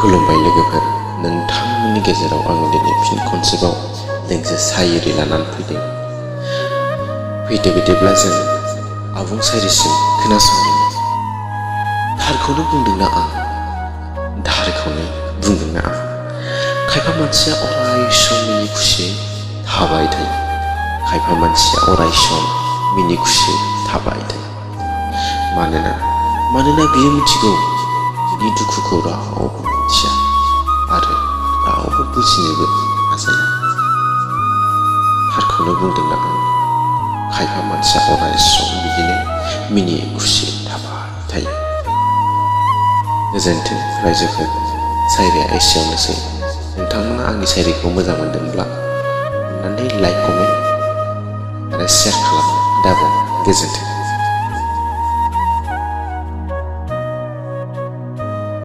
खुलुमबाय लोगोफोर, नोंथांमोननि गेजेराव आं दिनै फिन खनसेबाव दोंसे सायरि लानानै फैदों। फैदो बिदिब्ला जों आबुं सायरिसिम खोनासंनो। थारखौनो बुंदोंना आं, थारखौनो बुंदोंना आं। खायफा मानसिया अराय सम मिनि खुसियै थाबाय थायो, खायफा मानसिया अराय सम मिनि खुसियै थाबाय थायो। मानोना बियो मिथिगौ बिनि दुखुखौ रावबो मिथिया आरो रावबो बुजिनोबो नाजाया। थारखौनो बुंदोंना आं, खायफा मानसिया अराय सम बिदिनो मिनि खुसि थाबाय थायो। गोजोन्थों रायजोफोर, सायरिया एसेयावनोसै। नोंथांमोना आंनि सायरिखौ मोजां मोनदोंब्ला अननानै लाइक, कमेन्ट आरो शेयार खालामनो दाबाव। गोजोन्थों।